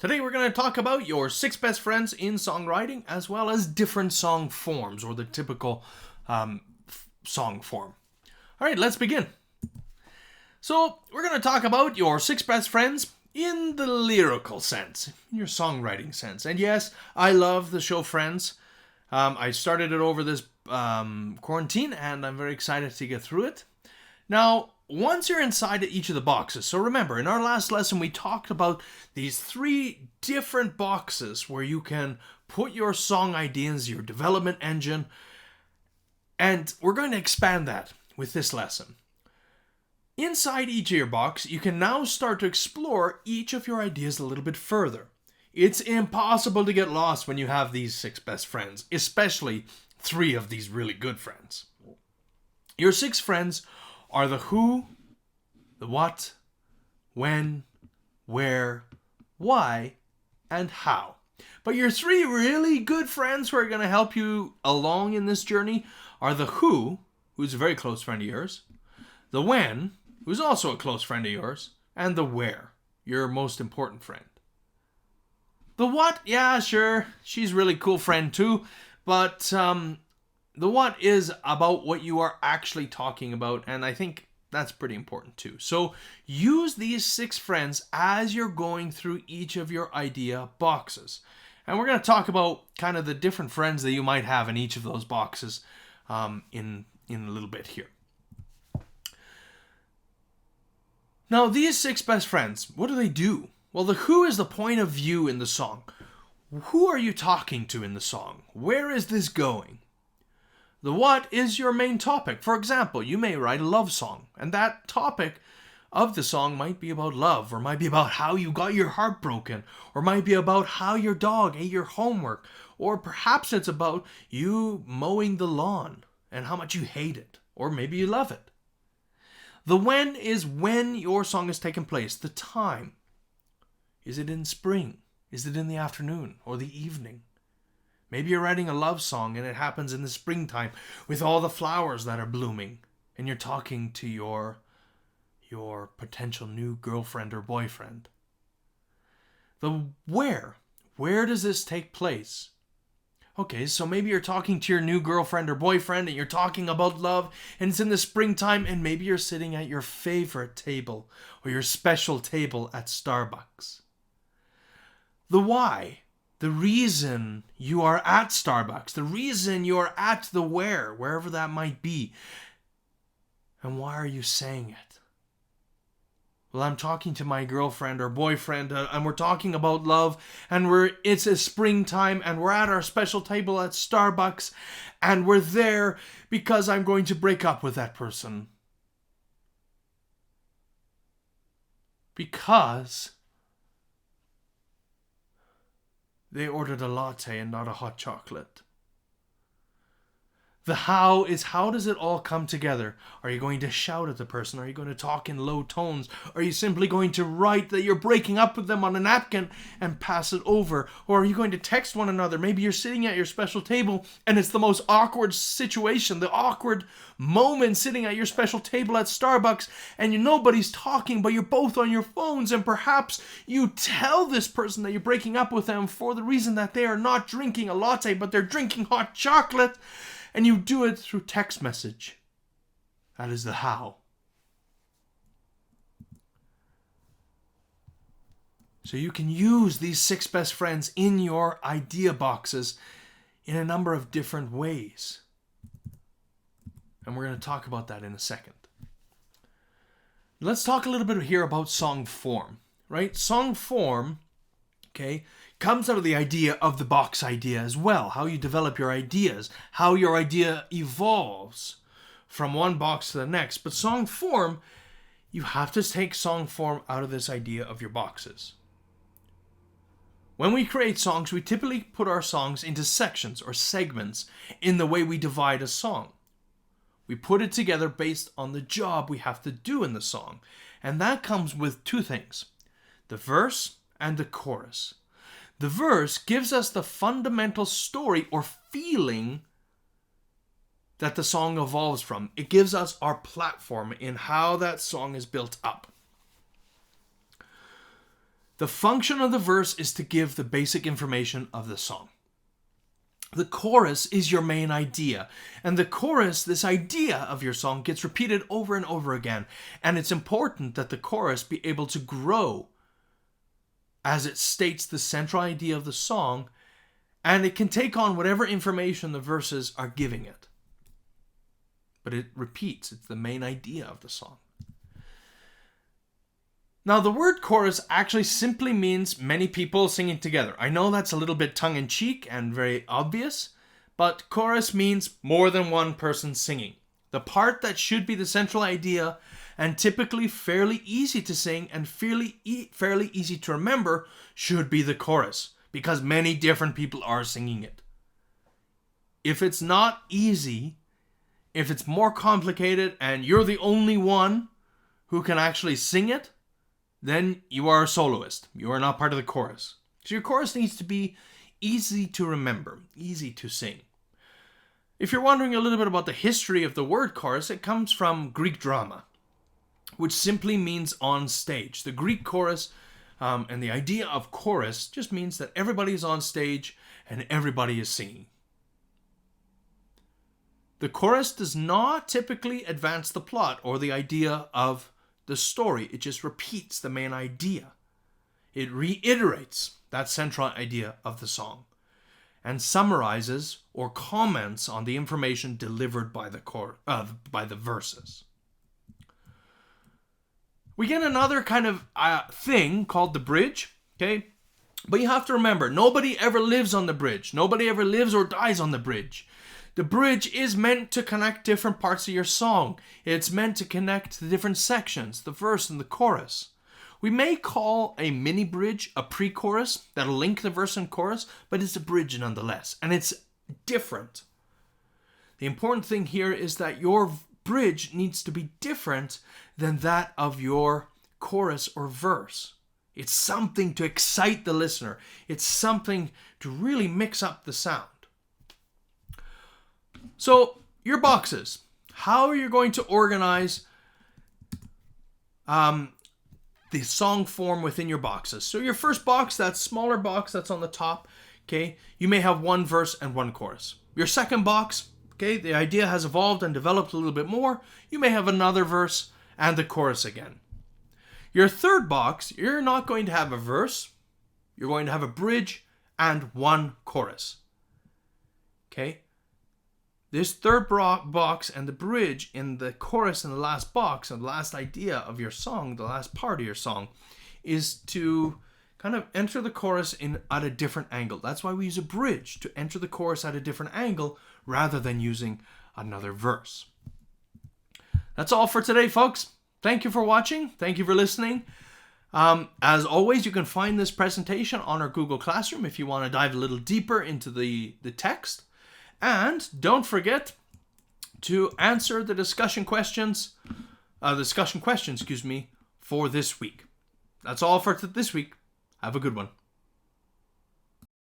Today we're going to talk about your 6 best friends in songwriting, as well as different song forms, or the typical song form. Alright, let's begin. So, we're going to talk about your 6 best friends in the lyrical sense, in your songwriting sense. And yes, I love the show Friends. I started it over this quarantine, and I'm very excited to get through it. Now, once you're inside each of the boxes, so remember, in our last lesson we talked about these 3 different boxes where you can put your song ideas, your development engine, and we're going to expand that with this lesson. Inside each of your box, you can now start to explore each of your ideas a little bit further. It's impossible to get lost when you have these 6 best friends, especially 3 of these really good friends. Your 6 friends are the who, the what, when, where, why, and how. But your 3 really good friends who are going to help you along in this journey are the who, who's a very close friend of yours, the when, who's also a close friend of yours, and the where, your most important friend. The what, yeah, sure, she's a really cool friend too, but the what is about what you are actually talking about, and I think that's pretty important too. So use these 6 friends as you're going through each of your idea boxes. And we're going to talk about kind of the different friends that you might have in each of those boxes in a little bit here. Now, these 6 best friends, what do? Well, the who is the point of view in the song. Who are you talking to in the song? Where is this going? The what is your main topic. For example, you may write a love song, and that topic of the song might be about love, or might be about how you got your heart broken, or might be about how your dog ate your homework, or perhaps it's about you mowing the lawn and how much you hate it, or maybe you love it. The when is when your song is taking place, the time. Is it in spring? Is it in the afternoon or the evening? Maybe you're writing a love song and it happens in the springtime with all the flowers that are blooming, and you're talking to your potential new girlfriend or boyfriend. The where does this take place? Okay, so maybe you're talking to your new girlfriend or boyfriend and you're talking about love and it's in the springtime, and maybe you're sitting at your favorite table or your special table at Starbucks. The why, the reason you are at Starbucks, the reason you are at the wherever that might be. And why are you saying it? Well, I'm talking to my girlfriend or boyfriend, and we're talking about love, and it's a springtime, and we're at our special table at Starbucks, and we're there because I'm going to break up with that person. Because they ordered a latte and not a hot chocolate. The how is, how does it all come together? Are you going to shout at the person? Are you going to talk in low tones? Are you simply going to write that you're breaking up with them on a napkin and pass it over? Or are you going to text one another? Maybe you're sitting at your special table and it's the most awkward situation, the awkward moment sitting at your special table at Starbucks, and nobody's talking, but you're both on your phones, and perhaps you tell this person that you're breaking up with them for the reason that they are not drinking a latte, but they're drinking hot chocolate. And you do it through text message. That is the how. So you can use these 6 best friends in your idea boxes in a number of different ways. And we're going to talk about that in a second. Let's talk a little bit here about song form, right? Song form, okay, comes out of the idea of the box idea as well. How you develop your ideas, how your idea evolves from one box to the next. But song form, you have to take song form out of this idea of your boxes. When we create songs, we typically put our songs into sections or segments in the way we divide a song. We put it together based on the job we have to do in the song. And that comes with 2 things, the verse and the chorus. The verse gives us the fundamental story or feeling that the song evolves from. It gives us our platform in how that song is built up. The function of the verse is to give the basic information of the song. The chorus is your main idea. And the chorus, this idea of your song, gets repeated over and over again. And it's important that the chorus be able to grow as it states the central idea of the song, and it can take on whatever information the verses are giving it. But it repeats, it's the main idea of the song. Now, the word chorus actually simply means many people singing together. I know that's a little bit tongue-in-cheek and very obvious, but chorus means more than one person singing. The part that should be the central idea and typically fairly easy to sing and fairly easy to remember should be the chorus, because many different people are singing it. If it's not easy, if it's more complicated and you're the only one who can actually sing it, then you are a soloist. You are not part of the chorus. So your chorus needs to be easy to remember, easy to sing. If you're wondering a little bit about the history of the word chorus, it comes from Greek drama, which simply means on stage. The Greek chorus and the idea of chorus just means that everybody is on stage and everybody is singing. The chorus does not typically advance the plot or the idea of the story. It just repeats the main idea. It reiterates that central idea of the song and summarizes or comments on the information delivered by the verses. We get another kind of thing called the bridge, okay? But you have to remember, nobody ever lives on the bridge. Nobody ever lives or dies on the bridge. The bridge is meant to connect different parts of your song. It's meant to connect the different sections, the verse and the chorus. We may call a mini bridge a pre-chorus that'll link the verse and chorus, but it's a bridge nonetheless, and it's different. The important thing here is that your bridge needs to be different than that of your chorus or verse. It's something to excite the listener. It's something to really mix up the sound. So, your boxes. How are you going to organize the song form within your boxes? So your first box, that smaller box that's on the top, okay, you may have one verse and one chorus. Your second box, okay, the idea has evolved and developed a little bit more. You may have another verse and the chorus again. Your third box, you're not going to have a verse. You're going to have a bridge and one chorus. Okay? This third box and the bridge in the chorus in the last box and the last idea of your song, the last part of your song, is to kind of enter the chorus at a different angle. That's why we use a bridge, to enter the chorus at a different angle rather than using another verse. That's all for today, folks. Thank you for watching. Thank you for listening. As always, you can find this presentation on our Google Classroom if you want to dive a little deeper into the text. And don't forget to answer the discussion questions, for this week. That's all for this week. Have a good one.